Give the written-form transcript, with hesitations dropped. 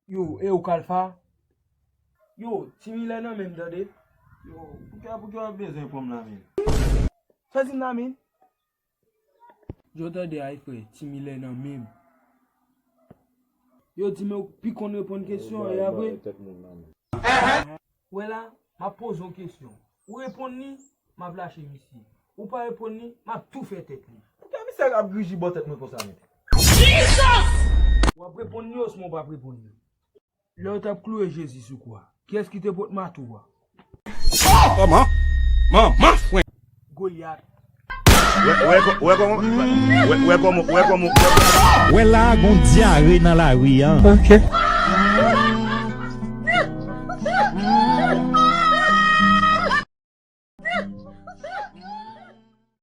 Yo, ou Kalfa? Yo, Timile nan men dade? Yo, pou ki wap bezen pou m nan men? Fazim nan men? Yo dade ay fwe, Timile nan men. Yo, Timile ou pi kon repon kesyon, ya vwe? Ouè la, ma pose yon kesyon. Ou repon ni, ma vlache misi. Ou pa repon ni, ma tout fait tet li. Kè mi se ap griji botet mwen konsa men? Ou ap repon ni ou s'mon pa repon ni? Lè ou tap cloué Jésus ou quoi? Qu'est-ce qui te pot matou? Comment? Maman, fwen. Goliath. Wè la gon diare nan la rue, hein. Ok.